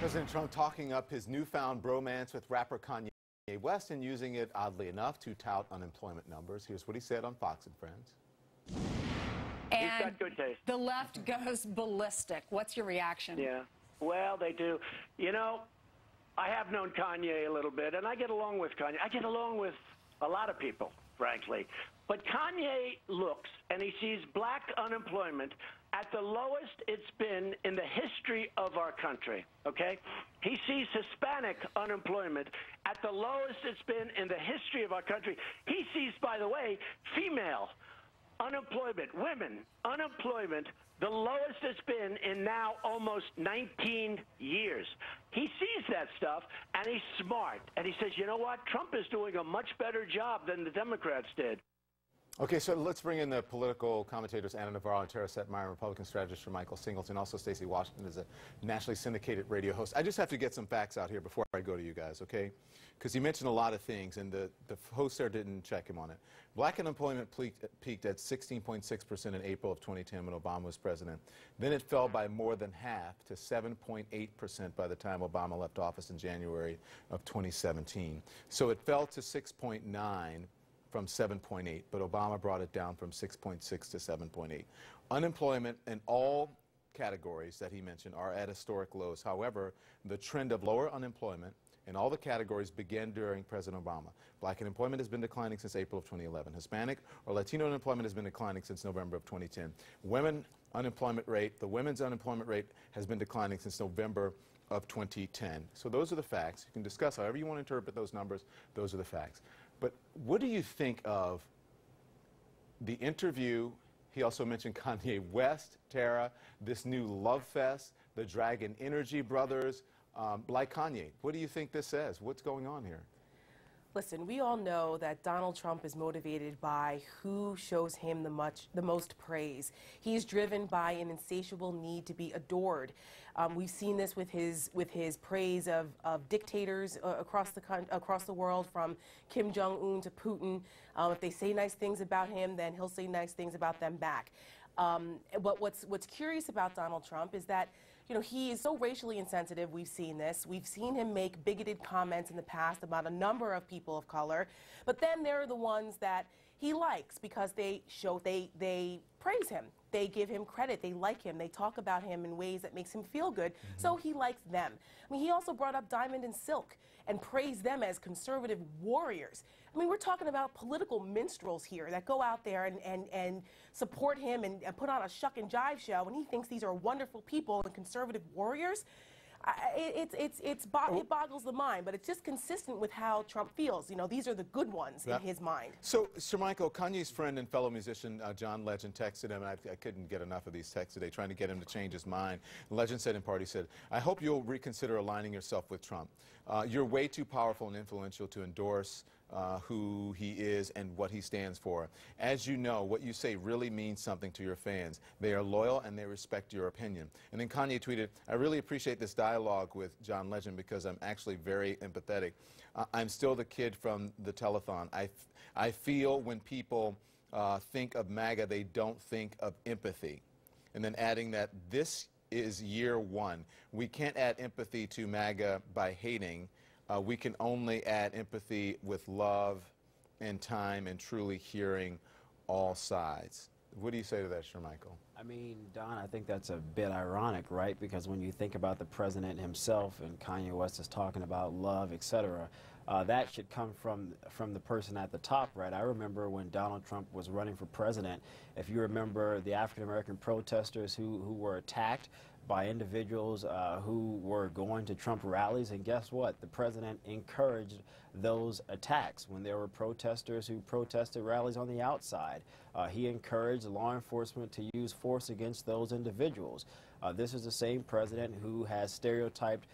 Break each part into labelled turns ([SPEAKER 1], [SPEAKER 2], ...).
[SPEAKER 1] President Trump talking up his newfound bromance with rapper Kanye West and using it, oddly enough, to tout unemployment numbers. Here's what he said on Fox and Friends.
[SPEAKER 2] And he's got good taste. The left goes ballistic. What's your reaction?
[SPEAKER 3] Yeah, well, they do. You know, I have known Kanye a little bit, and I get along with Kanye. I get along with a lot of people, frankly. But Kanye looks and he sees black unemployment at the lowest it's been in the history of our country, okay? He sees Hispanic unemployment at the lowest it's been in the history of our country. He sees, by the way, female unemployment, women unemployment, the lowest it's been in now almost 19 years. He sees that stuff, and he's smart. And he says, you know what? Trump is doing a much better job than the Democrats did.
[SPEAKER 1] Okay, so let's bring in the political commentators Anna Navarro and Tara Setmeyer, Republican strategist for Michael Singleton. Also, Stacy Washington is a nationally syndicated radio host. I just have to get some facts out here before I go to you guys, okay? Because you mentioned a lot of things, and the host there didn't check him on it. Black unemployment peaked at 16.6% in April of 2010 when Obama was president. Then it fell by more than half to 7.8% by the time Obama left office in January of 2017. So it fell to 6.9 from 7.8, but Obama brought it down from 6.6 to 7.8. Unemployment in all categories that he mentioned are at historic lows. However, the trend of lower unemployment in all the categories began during President Obama. Black unemployment has been declining since April of 2011. Hispanic or Latino unemployment has been declining since November of 2010. Women unemployment rate, the women's unemployment rate has been declining since November of 2010. So those are the facts. You can discuss however you want to interpret those numbers. Those are the facts. But what do you think of the interview? He also mentioned Kanye West, Tara, this new love fest, the Dragon Energy brothers, like Kanye. What do you think this says? What's going on here?
[SPEAKER 4] Listen, we all know that Donald Trump is motivated by who shows him the most praise. He's driven by an insatiable need to be adored. We've seen this with his praise of dictators across the world, from Kim Jong-un to Putin. If they say nice things about him, then he'll say nice things about them back. But what's curious about Donald Trump is that, you know, he is so racially insensitive. We've seen this. We've seen him make bigoted comments in the past about a number of people of color. But then there are the ones that he likes because they praise him. They give him credit. They like him. They talk about him in ways that makes him feel good. So he likes them. I mean, he also brought up Diamond and Silk and praised them as conservative warriors. I mean, we're talking about political minstrels here that go out there and support him and put on a shuck and jive show, and he thinks these are wonderful people and conservative warriors. It boggles the mind, but it's just consistent with how Trump feels. You know, these are the good ones in his mind.
[SPEAKER 1] So, Sir Michael, Kanye's friend and fellow musician John Legend texted him, and I couldn't get enough of these texts today, trying to get him to change his mind. Legend said in part, he said, "I hope you'll reconsider aligning yourself with Trump. You're way too powerful and influential to endorse who he is and what he stands for. As you know, what you say really means something to your fans. They are loyal and they respect your opinion." And then Kanye tweeted, "I really appreciate this dialogue with John Legend because I'm actually very empathetic. I'm still the kid from the telethon. I feel when people think of MAGA, they don't think of empathy." And then adding that this is year one. We can't add empathy to MAGA by hating. We can only add empathy with love and time and truly hearing all sides. What do you say to that, Sir Michael?
[SPEAKER 5] I mean, Don, I think that's a bit ironic, right? Because when you think about the president himself and Kanye West is talking about love, etc., that should come from the person at the top, right? I remember when Donald Trump was running for president, if you remember the African-American protesters who were attacked by individuals who were going to Trump rallies, and guess what? The president encouraged those attacks when there were protesters who protested rallies on the outside. He encouraged law enforcement to use force against those individuals. This is the same president who has stereotyped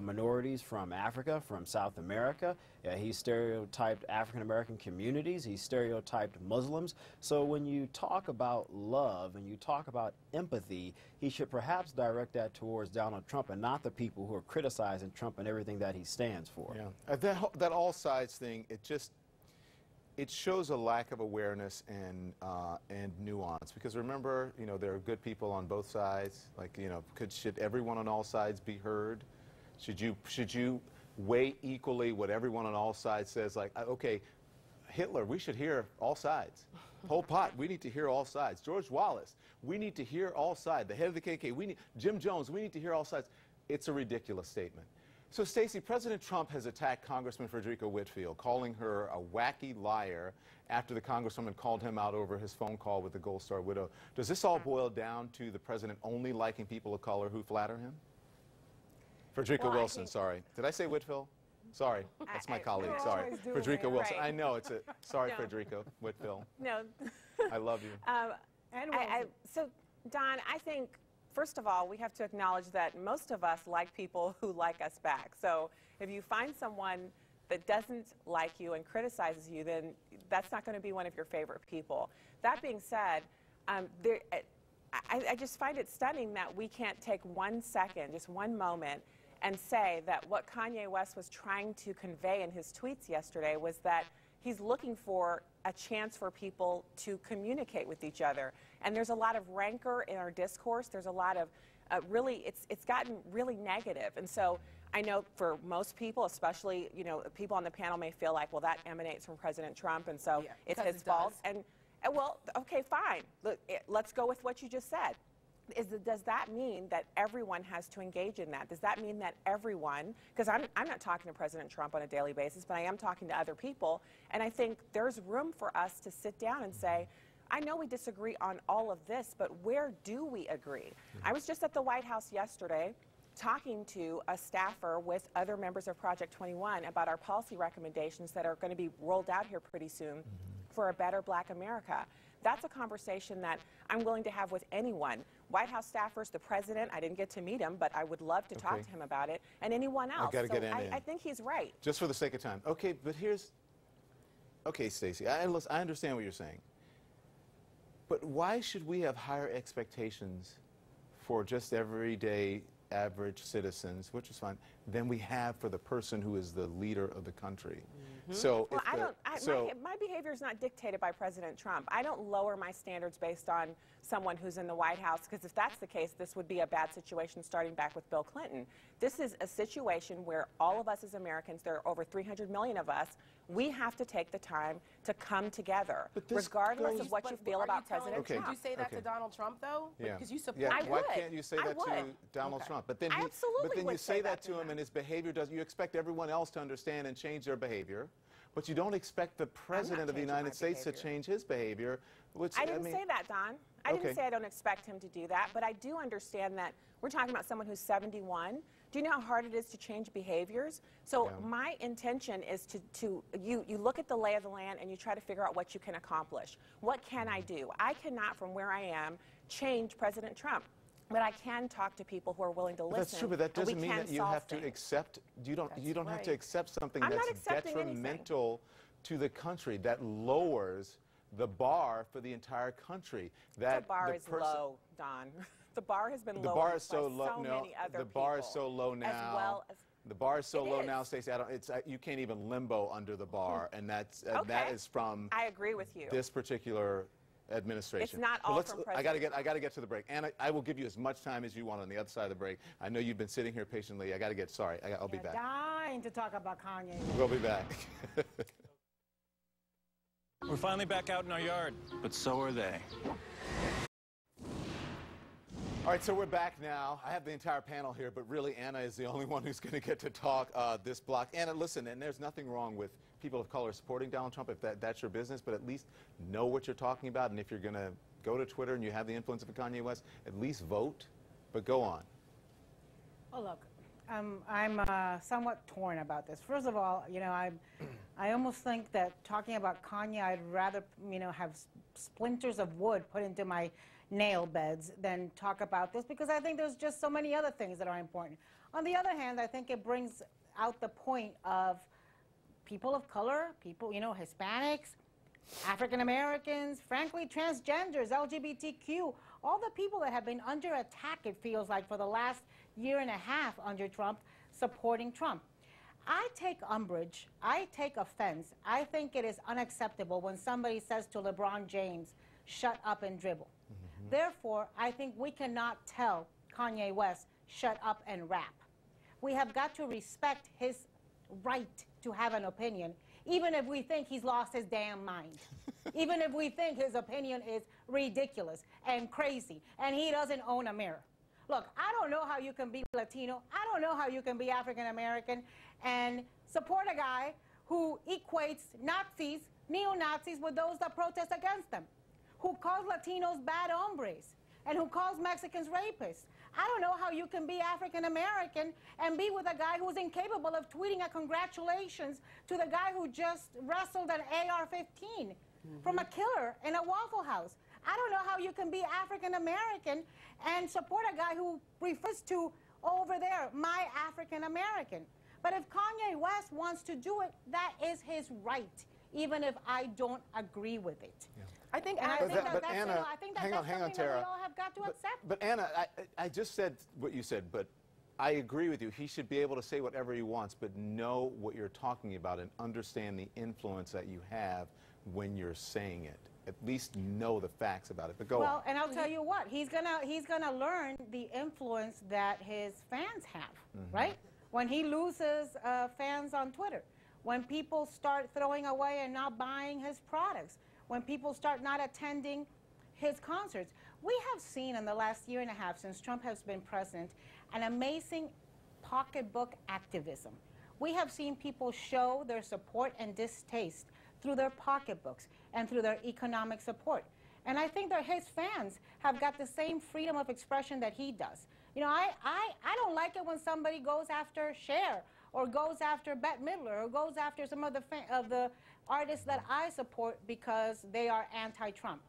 [SPEAKER 5] minorities from Africa, from South America. He's stereotyped African-American communities. He's stereotyped Muslims. So when you talk about love and you talk about empathy, he should perhaps direct that towards Donald Trump and not the people who are criticizing Trump and everything that he stands for.
[SPEAKER 1] Yeah. That all sides thing, it shows a lack of awareness and nuance. Because remember, you know, there are good people on both sides. Like, you know, should everyone on all sides be heard? Should you weigh equally what everyone on all sides says? Like, okay, Hitler, we should hear all sides. Pol Pot, we need to hear all sides. George Wallace, we need to hear all sides. The head of the KKK, Jim Jones, we need to hear all sides. It's a ridiculous statement. So, Stacy, President Trump has attacked Congressman Frederica Whitfield, calling her a wacky liar after the Congresswoman called him out over his phone call with the Gold Star widow. Does this all boil down to the president only liking people of color who flatter him? Frederica Wilson, sorry. Did I say Whitfield? Sorry, that's my colleague. Sorry, Frederica Wilson. Right. I know it's a. Sorry, no. Frederica Whitfield.
[SPEAKER 6] No.
[SPEAKER 1] I love you.
[SPEAKER 6] So, Don, I think first of all we have to acknowledge that most of us like people who like us back. So, if you find someone that doesn't like you and criticizes you, then that's not going to be one of your favorite people. That being said, I just find it stunning that we can't take 1 second, just one moment, and say that what Kanye West was trying to convey in his tweets yesterday was that he's looking for a chance for people to communicate with each other. And there's a lot of rancor in our discourse. There's a lot of really, it's gotten really negative. And so I know for most people, especially, you know, people on the panel may feel like, well, that emanates from President Trump, and so it's his fault. And well, okay, fine. Let's go with what you just said. Does that mean that everyone has to engage in that? Does that mean that everyone, because I'm not talking to President Trump on a daily basis, but I am talking to other people, and I think there's room for us to sit down and say, I know we disagree on all of this, but where do we agree? I was just at the White House yesterday talking to a staffer with other members of Project 21 about our policy recommendations that are going to be rolled out here pretty soon for a better Black America. That's a conversation that I'm willing to have with anyone. White House staffers, the president, I didn't get to meet him, but I would love to talk to him about it, and anyone else. I think he's right.
[SPEAKER 1] Just for the sake of time. Okay, but here's, okay, Stacy, I understand what you're saying. But why should we have higher expectations for just everyday average citizens, which is fine, than we have for the person who is the leader of the country? So,
[SPEAKER 6] well, my behavior is not dictated by President Trump. I don't lower my standards based on someone who's in the White House, because if that's the case, this would be a bad situation starting back with Bill Clinton. This is a situation where all of us as Americans, there are over 300 million of us, we have to take the time to come together, regardless of what you feel about President Trump.
[SPEAKER 4] Would you say that to Donald Trump, though?
[SPEAKER 1] Yeah.
[SPEAKER 4] Because you support
[SPEAKER 1] him. Why can't you say that to Donald Trump? But then, you say that to him, and his behavior does. You expect everyone else to understand and change their behavior, but you don't expect the President of the United States to change his behavior. Which
[SPEAKER 6] I didn't say that, Don. I didn't say I don't expect him to do that, but I do understand that we're talking about someone who's 71. Do you know how hard it is to change behaviors? So my intention is you look at the lay of the land and you try to figure out what you can accomplish. What can I do? I cannot, from where I am, change President Trump. But I can talk to people who are willing to listen.
[SPEAKER 1] That's true, but that doesn't mean that you have to accept. You don't have to accept something that's detrimental to the country, that lowers the bar for the entire country. That
[SPEAKER 6] the bar is low, Don. The bar has been low.
[SPEAKER 1] The bar is so low.
[SPEAKER 6] Many other
[SPEAKER 1] the bar is so low now.
[SPEAKER 6] As well as
[SPEAKER 1] the bar is so low now, Stacey. You can't even limbo under the bar, and that is from.
[SPEAKER 6] I agree with you.
[SPEAKER 1] This particular administration.
[SPEAKER 6] It's not all from President.
[SPEAKER 1] I got to get to the break, and I will give you as much time as you want on the other side of the break. I know you've been sitting here patiently. I got to get. Sorry, I'll be back.
[SPEAKER 7] Dying to talk about Kanye.
[SPEAKER 1] We'll be back.
[SPEAKER 8] We're finally back out in our yard, but so are they.
[SPEAKER 1] All right, so we're back now. I have the entire panel here, but really Anna is the only one who's going to get to talk this block. Anna, listen, and there's nothing wrong with people of color supporting Donald Trump if that's your business, but at least know what you're talking about, and if you're going to go to Twitter and you have the influence of Kanye West, at least vote, but go on.
[SPEAKER 7] Oh, look, I'm somewhat torn about this. First of all, you know, I almost think that talking about Kanye, I'd rather, you know, have splinters of wood put into my nail beds than talk about this, because I think there's just so many other things that are important. On the other hand, I think it brings out the point of people of color, people, you know, Hispanics, African Americans, frankly, transgenders, LGBTQ, all the people that have been under attack, it feels like, for the last year and a half under Trump, supporting Trump. I take umbrage, I take offense. I think it is unacceptable when somebody says to LeBron James, shut up and dribble. Therefore, I think we cannot tell Kanye West, shut up and rap. We have got to respect his right to have an opinion, even if we think he's lost his damn mind. Even if we think his opinion is ridiculous and crazy and he doesn't own a mirror. Look, I don't know how you can be Latino, I don't know how you can be African American and support a guy who equates Nazis, neo-Nazis, with those that protest against them, who calls Latinos bad hombres, and who calls Mexicans rapists. I don't know how you can be African American and be with a guy who's incapable of tweeting a congratulations to the guy who just wrestled an AR-15 from a killer in a Waffle House. I don't know how you can be African American and support a guy who refers to over there, my African American. But if Kanye West wants to do it, that is his right, even if I don't agree with it.
[SPEAKER 1] Yeah.
[SPEAKER 4] I think,
[SPEAKER 7] and I think
[SPEAKER 1] but
[SPEAKER 7] that's,
[SPEAKER 1] Anna,
[SPEAKER 7] you know, I think that's
[SPEAKER 1] hang on,
[SPEAKER 7] something
[SPEAKER 1] Tara.
[SPEAKER 7] that we all have got to accept.
[SPEAKER 1] But Anna, I just said what you said, but I agree with you. He should be able to say whatever he wants, but know what you're talking about and understand the influence that you have when you're saying it. At least know the facts about it. But go on.
[SPEAKER 7] Well, and I'll tell you what, he's gonna learn the influence that his fans have, right? When he loses fans on Twitter, when people start throwing away and not buying his products, when people start not attending his concerts. We have seen in the last year and a half since Trump has been president an amazing pocketbook activism. We have seen people show their support and distaste through their pocketbooks and through their economic support. And I think that his fans have got the same freedom of expression that he does. You know, I don't like it when somebody goes after Cher or goes after Bette Midler or goes after some of the artists that I support because they are anti-Trump.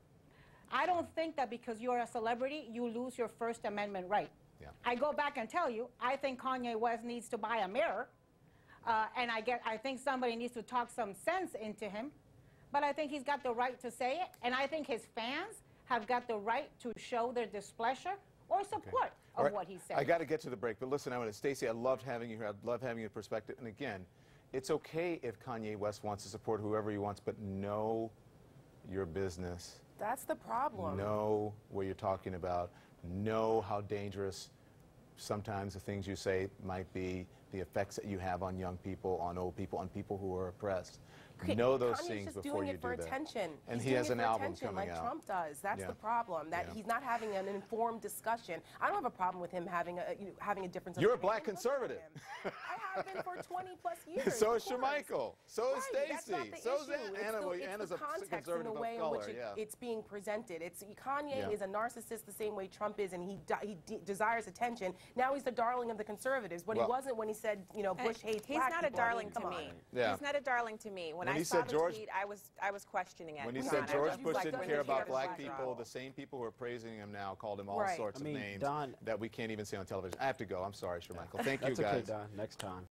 [SPEAKER 7] I don't think that because you're a celebrity, you lose your First Amendment right.
[SPEAKER 1] Yeah.
[SPEAKER 7] I go back and tell you, I think Kanye West needs to buy a mirror, and I think somebody needs to talk some sense into him, but I think he's got the right to say it, and I think his fans have got the right to show their displeasure or support of what he said.
[SPEAKER 1] I got to get to the break, but listen, Stacy, I loved having you here. I love having your perspective. And again, it's okay if Kanye West wants to support whoever he wants, but know your business.
[SPEAKER 4] That's the problem.
[SPEAKER 1] Know what you're talking about. Know how dangerous sometimes the things you say might be, the effects that you have on young people, on old people, on people who are oppressed. Know those things before you do that.
[SPEAKER 4] He's just doing it for attention.
[SPEAKER 1] And he has an album coming
[SPEAKER 4] like
[SPEAKER 1] out.
[SPEAKER 4] Trump does. That's the problem. That he's not having an informed discussion. I don't have a problem with him having a difference of opinion.
[SPEAKER 1] You're a black conservative.
[SPEAKER 4] I have been for 20+ years.
[SPEAKER 1] So is Michael. So is Stacy.
[SPEAKER 4] So
[SPEAKER 1] is Anna. Anna's a conservative of color.
[SPEAKER 4] The way in which it's being presented. Kanye is a narcissist the same way Trump is, and he desires attention. Now he's the darling of the conservatives, but he wasn't when he said, you know, Bush hates black people.
[SPEAKER 6] He's not a darling to me. He's not a darling to me. When I saw the tweet, I was questioning it.
[SPEAKER 1] When he said George Bush didn't care about black people, the same people who are praising him now called him all sorts of names that we can't even say on television. I have to go. I'm sorry, Michael. Thank you, guys.
[SPEAKER 5] That's okay, Don. Next time.